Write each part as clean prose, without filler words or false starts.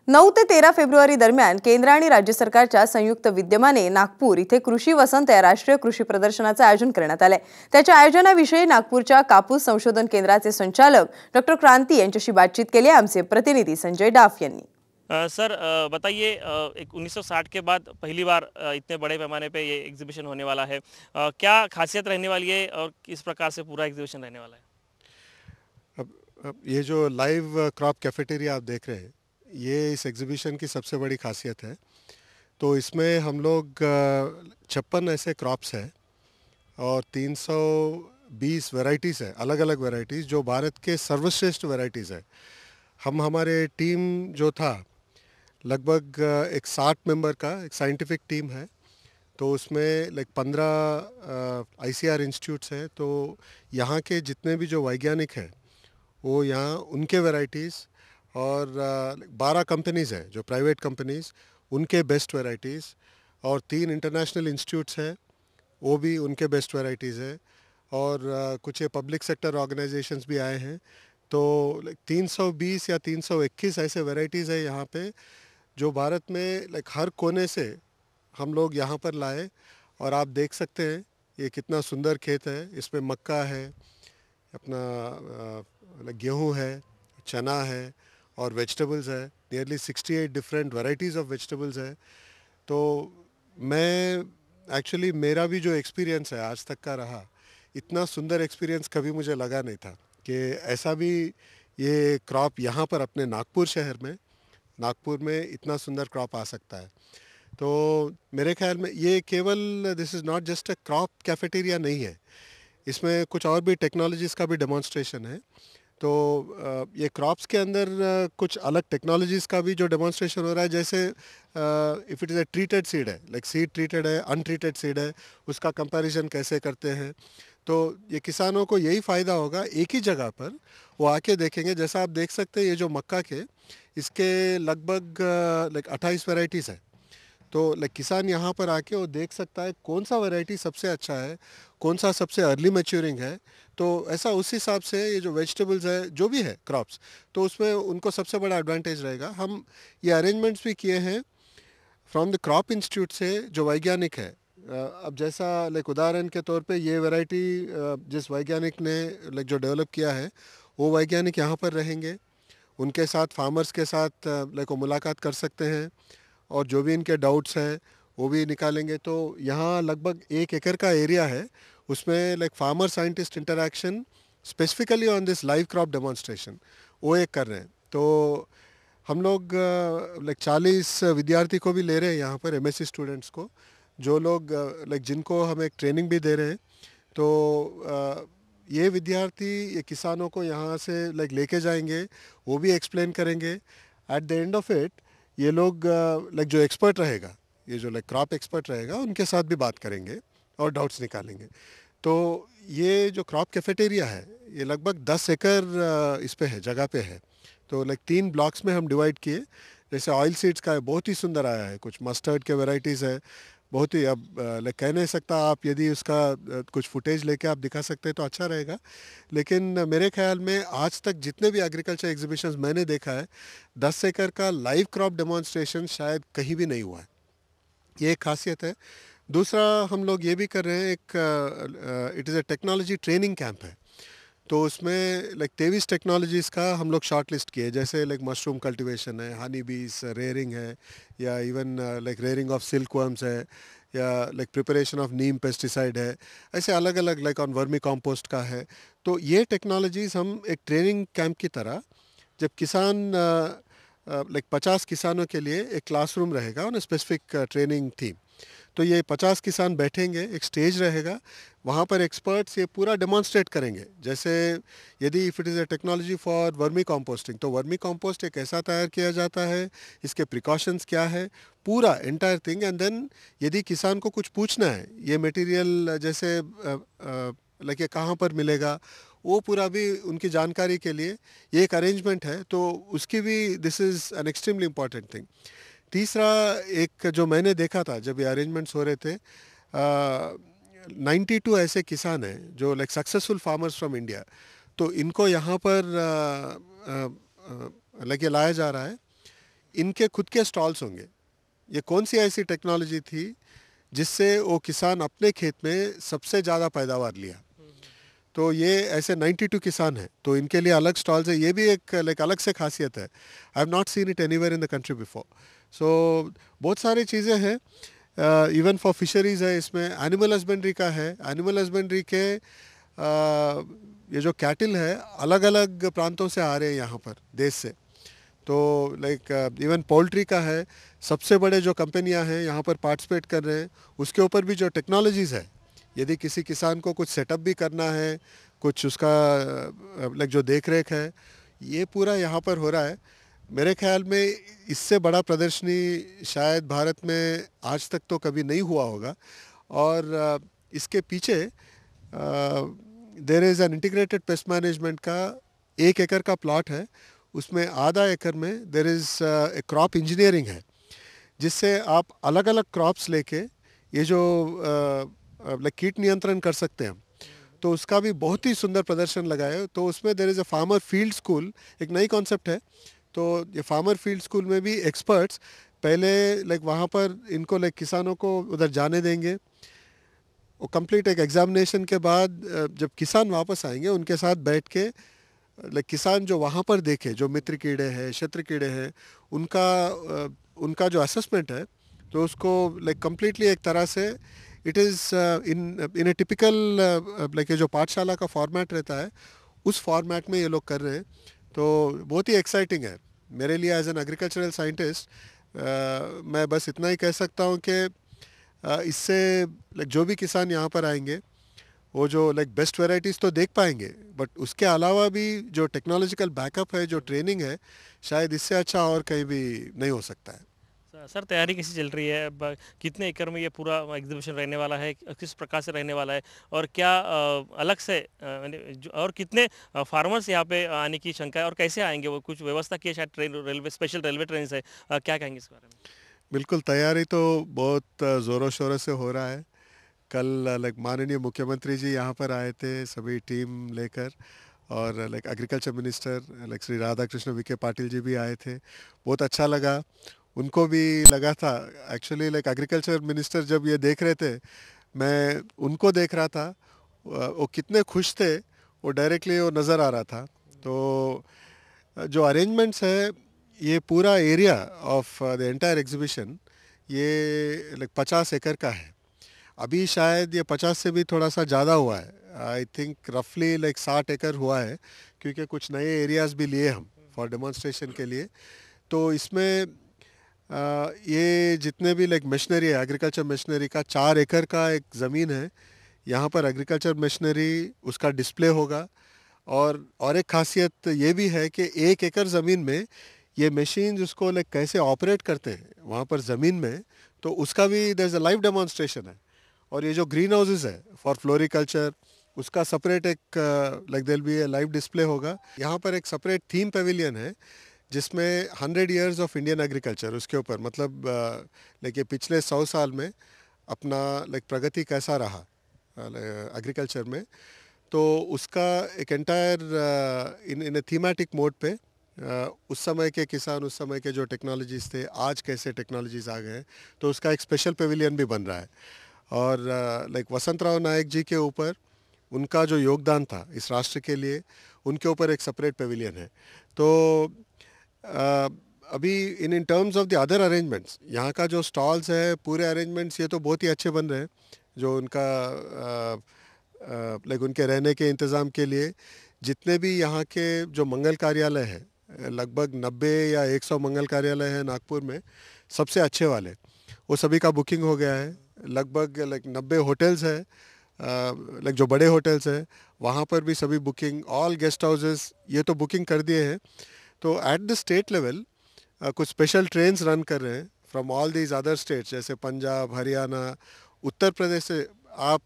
9 ते 13 फेब्रुवारी दरम्यान केंद्र आणि राज्य सरकारच्या संयुक्त विद्यमाने नागपूर इथे कृषी वसंत या राष्ट्रीय कृषी प्रदर्शनाचे आयोजन करण्यात आले। त्याच्या आयोजनाविषयी नागपूरच्या कापूस संशोधन केंद्राचे संचालक डॉक्टर क्रांती यांच्याशी बातचीत केली आमचे प्रतिनिधी संजय डाफ यांनी। सर बताइए, एक 1960 के बाद पहली बार इतने बड़े पैमाने पे ये एग्जीबिशन होने वाला है। क्या खासियत रहने वाली है और किस प्रकार से पूरा एग्जीबिशन रहने वाला है? अब ये जो लाइव क्रॉप कैफेटेरिया आप देख रहे हैं, ये इस एग्जीबिशन की सबसे बड़ी खासियत है। तो इसमें हम लोग 56 ऐसे क्रॉप्स हैं और 320 वैरायटीज़ है, अलग अलग वैरायटीज़ जो भारत के सर्वश्रेष्ठ वैरायटीज़ है। हमारे टीम जो था लगभग एक 60 मेंबर का एक साइंटिफिक टीम है। तो उसमें 15 ICAR इंस्टीट्यूट्स हैं। तो यहाँ के जितने भी जो वैज्ञानिक हैं वो यहाँ उनके वैरायटीज़ और 12 कंपनीज़ हैं जो प्राइवेट कंपनीज़, उनके बेस्ट वैरायटीज़ और 3 इंटरनेशनल इंस्टीट्यूट्स हैं, वो भी उनके बेस्ट वैरायटीज़ है और कुछ ये पब्लिक सेक्टर ऑर्गेनाइजेशंस भी आए हैं। तो 320 या 321 ऐसे वैरायटीज़ है यहाँ पे जो भारत में हर कोने से हम लोग यहाँ पर लाए। और आप देख सकते हैं ये कितना सुंदर खेत है। इसमें मक्का है, अपना गेहूँ है, चना है और वेजिटेबल्स है। Nearly 68 different varieties of vegetables है। तो मैं एक्चुअली मेरा भी जो एक्सपीरियंस है आज तक का रहा, इतना सुंदर एक्सपीरियंस कभी मुझे लगा नहीं था कि ऐसा भी ये क्रॉप यहाँ पर अपने नागपुर में इतना सुंदर क्रॉप आ सकता है। तो मेरे ख्याल में ये केवल this is not just a crop cafeteria नहीं है, इसमें कुछ और भी टेक्नोलॉजीज़ का भी डेमोन्स्ट्रेशन है। तो ये क्रॉप्स के अंदर कुछ अलग टेक्नोलॉजीज़ का भी जो डेमोन्स्ट्रेशन हो रहा है, जैसे if it is a treated seed है, सीड ट्रीटेड है, अनट्रीटेड सीड है, उसका कंपैरिजन कैसे करते हैं। तो ये किसानों को यही फ़ायदा होगा, एक ही जगह पर वो आके देखेंगे। जैसा आप देख सकते हैं ये जो मक्का के इसके लगभग 28 वैरायटीज़ है। तो किसान यहाँ पर आके वो देख सकता है कौन सा वैरायटी सबसे अच्छा है, कौन सा सबसे अर्ली मैच्योरिंग है। तो ऐसा उस हिसाब से ये जो वेजिटेबल्स है, जो भी है क्रॉप्स, तो उसमें उनको सबसे बड़ा एडवांटेज रहेगा। हम ये अरेंजमेंट्स भी किए हैं फ्रॉम द क्रॉप इंस्टीट्यूट से जो वैज्ञानिक है। अब जैसा उदाहरण के तौर पे ये वैरायटी जिस वैज्ञानिक ने जो डेवलप किया है, वो वैज्ञानिक यहाँ पर रहेंगे, उनके साथ फार्मर्स के साथ वो मुलाकात कर सकते हैं और जो भी इनके डाउट्स हैं वो भी निकालेंगे। तो यहाँ लगभग 1 एकड़ का एरिया है, उसमें farmer scientist interaction specifically on this live crop demonstration वो एक कर रहे हैं। तो हम लोग 40 विद्यार्थी को भी ले रहे हैं यहाँ पर, MSc स्टूडेंट्स को, जो लोग जिनको हम एक ट्रेनिंग भी दे रहे हैं। तो ये विद्यार्थी ये किसानों को यहाँ से लेके जाएंगे, वो भी एक्सप्लेन करेंगे। At the end of it ये लोग जो एक्सपर्ट रहेगा, ये जो क्रॉप एक्सपर्ट रहेगा, उनके साथ भी बात करेंगे और डाउट्स निकालेंगे। तो ये जो क्रॉप कैफेटेरिया है ये लगभग 10 एकड़ इस पे है, जगह पे है। तो 3 ब्लॉक्स में हम डिवाइड किए। जैसे ऑयल सीड्स का है, बहुत ही सुंदर आया है, कुछ मस्टर्ड के वैरायटीज़ है, बहुत ही। अब कह नहीं सकता, आप यदि उसका कुछ फुटेज लेके आप दिखा सकते हैं तो अच्छा रहेगा। लेकिन मेरे ख्याल में आज तक जितने भी एग्रीकल्चर एग्जीबिशंस मैंने देखा है, 10 एकड़ का लाइव क्रॉप डेमोन्स्ट्रेशन शायद कहीं भी नहीं हुआ है। ये एक खासियत है। दूसरा हम लोग ये भी कर रहे हैं, एक it is a technology training camp है। तो उसमें 23 टेक्नोलॉजीज़ का हम लोग शॉर्ट लिस्ट किए, जैसे मशरूम कल्टीवेशन है, हनी बीज रेयरिंग है, या even rearing of silk worms है, या प्रिपरेशन ऑफ नीम पेस्टिसाइड है। ऐसे अलग अलग ऑन वर्मी कंपोस्ट का है। तो ये टेक्नोलॉजीज़ हम एक ट्रेनिंग कैंप की तरह, जब किसान 50 किसानों के लिए एक क्लासरूम रहेगा ऑन स्पेसिफिक ट्रेनिंग थीम। तो ये 50 किसान बैठेंगे, एक स्टेज रहेगा, वहाँ पर एक्सपर्ट्स ये पूरा डेमोन्स्ट्रेट करेंगे। जैसे यदि if it is a technology for vermi composting, तो वर्मी कंपोस्ट एक ऐसा तैयार किया जाता है, इसके प्रिकॉशंस क्या है, पूरा एंटायर थिंग। एंड देन यदि किसान को कुछ पूछना है, ये मटेरियल जैसे ये कहाँ पर मिलेगा, वो पूरा भी उनकी जानकारी के लिए ये एक अरेंजमेंट है। तो उसकी भी this is an extremely important thing. तीसरा एक जो मैंने देखा था जब ये अरेंजमेंट्स हो रहे थे, 92 ऐसे किसान हैं जो सक्सेसफुल फार्मर्स फ्रॉम इंडिया। तो इनको यहाँ पर ये लाया जा रहा है। इनके खुद के स्टॉल्स होंगे। ये कौन सी ऐसी टेक्नोलॉजी थी जिससे वो किसान अपने खेत में सबसे ज़्यादा पैदावार लिया। तो ये ऐसे 92 किसान हैं, तो इनके लिए अलग स्टॉल्स है। ये भी एक लाइक अलग से खासियत है। I have not seen it anywhere in the country before. So बहुत सारी चीज़ें हैं। इवन फॉर फिशरीज़ है, इसमें एनिमल हस्बेंड्री का है। एनिमल हस्बेंड्री के ये जो कैटल है अलग अलग प्रांतों से आ रहे हैं यहाँ पर देश से। तो लाइक इवन पोल्ट्री का है। सबसे बड़े जो कंपनियां हैं यहाँ पर पार्टिसिपेट कर रहे हैं। उसके ऊपर भी जो टेक्नोलॉजीज़ है, यदि किसी किसान को कुछ सेटअप भी करना है, कुछ उसका लाइक जो देख रेख है, ये पूरा यहाँ पर हो रहा है। मेरे ख्याल में इससे बड़ा प्रदर्शनी शायद भारत में आज तक तो कभी नहीं हुआ होगा। और इसके पीछे there is an integrated pest management का 1 एकड़ का प्लॉट है। उसमें आधा एकड़ में there is a crop engineering है, जिससे आप अलग अलग क्रॉप्स लेके ये जो लाइक कीट नियंत्रण कर सकते हैं। तो उसका भी बहुत ही सुंदर प्रदर्शन लगा है। तो उसमें there is a farmer field school, एक नई कॉन्सेप्ट है। तो ये फार्मर फील्ड स्कूल में भी एक्सपर्ट्स पहले लाइक वहाँ पर इनको लाइक किसानों को उधर जाने देंगे। वो कंप्लीट एक एग्जामिनेशन के बाद जब किसान वापस आएंगे उनके साथ बैठ के लाइक किसान जो वहाँ पर देखे, जो मित्र कीड़े हैं, शत्रु कीड़े हैं, उनका जो असेसमेंट है, तो उसको लाइक कम्प्लीटली एक तरह से it is in A typical like जो पाठशाला का फॉर्मेट रहता है, उस फॉर्मेट में ये लोग कर रहे हैं। तो बहुत ही एक्साइटिंग है मेरे लिए एज एन एग्रीकल्चरल साइंटिस्ट। मैं बस इतना ही कह सकता हूँ कि इससे लाइक जो भी किसान यहाँ पर आएंगे वो जो लाइक बेस्ट वेराइटीज़ तो देख पाएंगे, बट उसके अलावा भी जो टेक्नोलॉजिकल बैकअप है, जो ट्रेनिंग है, शायद इससे अच्छा और कहीं भी नहीं हो सकता है। सर तैयारी कैसी चल रही है? कितने एकड़ में ये पूरा एग्जीबिशन रहने वाला है, किस प्रकार से रहने वाला है, और क्या अलग से और कितने फार्मर्स यहाँ पे आने की शंका है, और कैसे आएंगे वो? कुछ व्यवस्था की है शायद, train, railway, special railway train से? क्या कहेंगे इस बारे में? बिल्कुल, तैयारी तो बहुत ज़ोरों शोरों से हो रहा है। कल लाइक माननीय मुख्यमंत्री जी यहाँ पर आए थे सभी टीम लेकर, और like agriculture minister like Shri Radha Krishna Vikhe Patil ji भी आए थे। बहुत अच्छा लगा, उनको भी लगा था। एक्चुअली लाइक एग्रीकल्चर मिनिस्टर जब ये देख रहे थे, मैं उनको देख रहा था, वो कितने खुश थे, वो डायरेक्टली वो नज़र आ रहा था। तो जो अरेंजमेंट्स है, ये पूरा area of the entire exhibition ये लाइक 50 एकड़ का है। अभी शायद ये 50 से भी थोड़ा सा ज़्यादा हुआ है। आई थिंक रफली लाइक 60 एकड़ हुआ है, क्योंकि कुछ नए एरियाज़ भी लिए हम फॉर डेमोन्स्ट्रेशन के लिए। तो इसमें ये जितने भी लाइक मशीनरी है, एग्रीकल्चर मशीनरी का 4 एकड़ का एक ज़मीन है। यहाँ पर एग्रीकल्चर मशीनरी उसका डिस्प्ले होगा। और एक खासियत ये भी है कि 1 एकड़ ज़मीन में ये मशीन उसको लाइक कैसे ऑपरेट करते हैं वहाँ पर ज़मीन में, तो उसका भी there is a live demonstration है। और ये जो ग्रीन हाउसेस है फॉर फ्लोरिकल्चर, उसका सेपरेट एक like there be a live display होगा। यहाँ पर एक सेपरेट थीम पेविलियन है जिसमें 100 इयर्स ऑफ इंडियन एग्रीकल्चर, उसके ऊपर मतलब लाइक ये पिछले 100 साल में अपना लाइक प्रगति कैसा रहा एग्रीकल्चर में। तो उसका एक एंटायर इन ए थीमेटिक मोड पे उस समय के किसान, उस समय के जो टेक्नोलॉजीज़ थे, आज कैसे टेक्नोलॉजीज़ आ गए हैं, तो उसका एक स्पेशल पेविलियन भी बन रहा है। और लाइक वसंतराव नायक जी के ऊपर उनका जो योगदान था इस राष्ट्र के लिए, उनके ऊपर एक सेपरेट पेविलियन है। तो अभी इन terms of the other arrangements, यहाँ का जो स्टॉल्स है, पूरे अरेंजमेंट्स ये तो बहुत ही अच्छे बन रहे हैं। जो उनका लाइक उनके रहने के इंतज़ाम के लिए जितने भी यहाँ के जो मंगल कार्यालय है, लगभग 90 या 100 मंगल कार्यालय हैं नागपुर में, सबसे अच्छे वाले, वो सभी का बुकिंग हो गया है। लगभग लाइक 90 होटल्स है, लाइक जो बड़े होटल्स हैं वहाँ पर भी सभी बुकिंग, ऑल गेस्ट हाउसेस ये तो बुकिंग कर दिए हैं। तो एट द स्टेट लेवल कुछ स्पेशल ट्रेन्स रन कर रहे हैं from all these other states, जैसे पंजाब, हरियाणा, उत्तर प्रदेश से। आप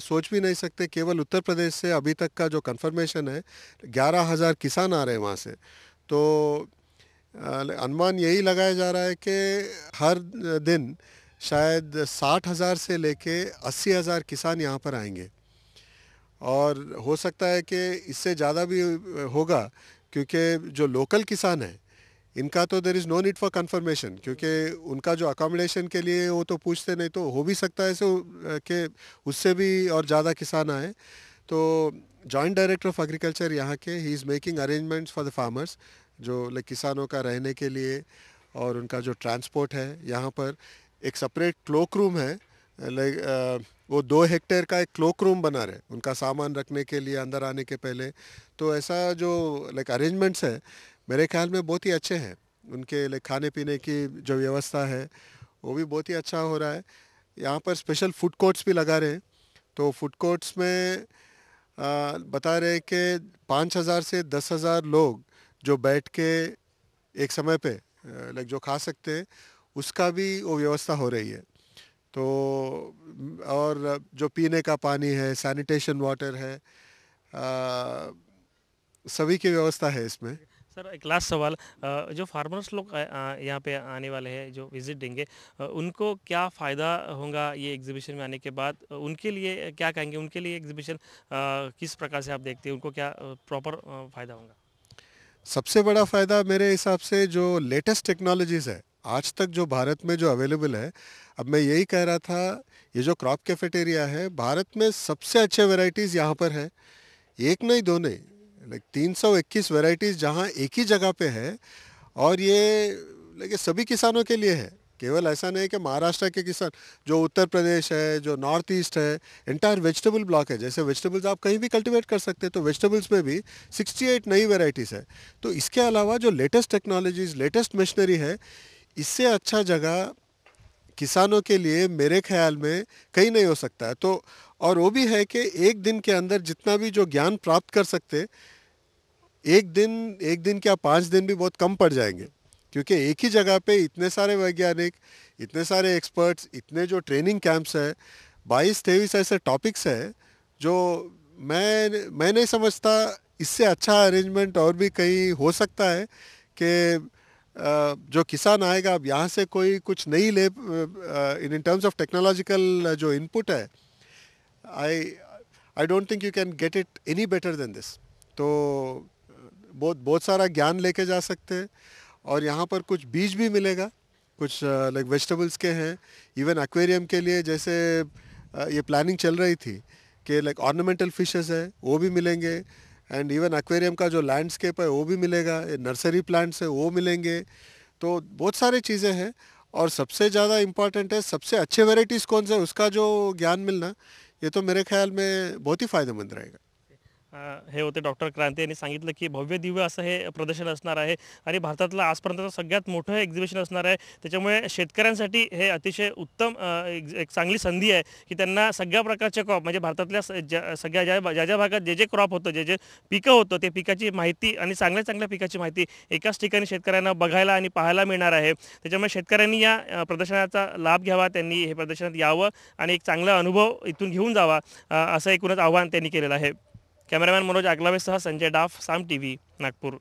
सोच भी नहीं सकते, केवल उत्तर प्रदेश से अभी तक का जो कंफर्मेशन है 11,000 किसान आ रहे हैं वहाँ से। तो अनुमान यही लगाया जा रहा है कि हर दिन शायद 60,000 से लेके 80,000 किसान यहाँ पर आएंगे, और हो सकता है कि इससे ज़्यादा भी होगा, क्योंकि जो लोकल किसान हैं इनका तो there is no need for confirmation, क्योंकि उनका जो अकोमोडेशन के लिए वो तो पूछते नहीं, तो हो भी सकता है सो कि उससे भी और ज़्यादा किसान आए। तो जॉइंट डायरेक्टर ऑफ एग्रीकल्चर यहाँ के, he is making arrangements for the farmers, जो लाइक किसानों का रहने के लिए और उनका जो ट्रांसपोर्ट है। यहाँ पर एक सेपरेट क्लोक रूम है, लाइक वो 2 हेक्टेयर का एक क्लोक रूम बना रहे उनका सामान रखने के लिए अंदर आने के पहले। तो ऐसा जो लाइक अरेंजमेंट्स है मेरे ख्याल में बहुत ही अच्छे हैं। उनके लाइक खाने पीने की जो व्यवस्था है वो भी बहुत ही अच्छा हो रहा है। यहाँ पर स्पेशल फूड कोर्ट्स भी लगा रहे हैं। तो फूड कोर्ट्स में बता रहे कि 5,000 से 10,000 लोग जो बैठ के एक समय पे लाइक जो खा सकते हैं, उसका भी वो व्यवस्था हो रही है। तो और जो पीने का पानी है, सैनिटेशन वाटर है, सभी की व्यवस्था है इसमें। सर एक लास्ट सवाल, जो फार्मर्स लोग यहाँ पे आने वाले हैं, जो विजिट देंगे, उनको क्या फ़ायदा होगा ये एग्जीबिशन में आने के बाद? उनके लिए क्या कहेंगे? उनके लिए एग्जीबिशन किस प्रकार से आप देखते हैं? उनको क्या प्रॉपर फ़ायदा होगा? सबसे बड़ा फ़ायदा मेरे हिसाब से जो लेटेस्ट टेक्नोलॉजीज़ है आज तक जो भारत में जो अवेलेबल है, अब मैं यही कह रहा था, ये जो क्रॉप कैफेटेरिया है भारत में सबसे अच्छे वैरायटीज़ यहाँ पर है। एक नहीं दो नहीं, लाइक 321 वैरायटीज़ जहाँ एक ही जगह पे है। और ये लाइक सभी किसानों के लिए है, केवल ऐसा नहीं कि महाराष्ट्र के किसान, जो उत्तर प्रदेश है, जो नॉर्थ ईस्ट है, एंटायर वेजिटेबल ब्लॉक है। जैसे वेजिटेबल्स आप कहीं भी कल्टीवेट कर सकते हैं, तो वेजिटेबल्स में भी 68 नई वैरायटीज़ है। तो इसके अलावा जो लेटेस्ट टेक्नोलॉजीज़, लेटेस्ट मशीनरी है, इससे अच्छा जगह किसानों के लिए मेरे ख्याल में कहीं नहीं हो सकता है। तो और वो भी है कि एक दिन के अंदर जितना भी जो ज्ञान प्राप्त कर सकते, एक दिन क्या 5 दिन भी बहुत कम पड़ जाएंगे, क्योंकि एक ही जगह पे इतने सारे वैज्ञानिक, इतने सारे एक्सपर्ट्स, इतने जो ट्रेनिंग कैंप्स है, 22-23 ऐसे टॉपिक्स है जो मैं नहीं समझता इससे अच्छा अरेंजमेंट और भी कहीं हो सकता है कि जो किसान आएगा, अब यहाँ से कोई कुछ नहीं ले, इन टर्म्स ऑफ टेक्नोलॉजिकल जो इनपुट है, I I don't think you can get it any better than this. तो बहुत बहुत सारा ज्ञान लेके जा सकते हैं। और यहाँ पर कुछ बीज भी मिलेगा, कुछ लाइक वेजिटेबल्स के हैं, इवन एक्वेरियम के लिए। जैसे ये प्लानिंग चल रही थी कि लाइक ऑर्नामेंटल फिशेस है वो भी मिलेंगे, एंड इवन एक्वेरियम का जो लैंडस्केप है वो भी मिलेगा, नर्सरी प्लांट्स है वो मिलेंगे। तो बहुत सारी चीज़ें हैं। और सबसे ज़्यादा इम्पॉर्टेंट है सबसे अच्छे वेराइटीज़ कौन से, उसका जो ज्ञान मिलना, ये तो मेरे ख्याल में बहुत ही फायदेमंद रहेगा। हे होते डॉक्टर क्रांती यांनी सांगितलं की भव्य दिव्य असं हे प्रदर्शन असणार आहे आणि भारतातलं आजपर्यंतचं सगळ्यात मोठं हे एक्झिबिशन असणार आहे. त्याच्यामुळे शेतकऱ्यांसाठी हे अतिशय उत्तम एक चांगली संधी आहे की त्यांना सगळ्या प्रकारचे क्रॉप, म्हणजे भारतातल्या सगळ्या ज्या भागात जे क्रॉप होतं, जे पिकं होतं, ते पिकाची माहिती आणि चांगल्या चांगल्या पिकाची माहिती एकाच ठिकाणी शेतकऱ्यांना बघायला आणि पाहायला मिळणार आहे. त्याच्यामुळे शेतकऱ्यांनी या प्रदर्शनाचा लाभ घ्यावा, त्यांनी हे प्रदर्शनात यावं आणि एक चांगला अनुभव इथून घेऊन जावा, असं एकूणच आवाहन त्यांनी केलेलं आहे. कॅमेरामॅन मनोज आगलावेसह संजय डाफ, साम टीव्ही, नागपूर.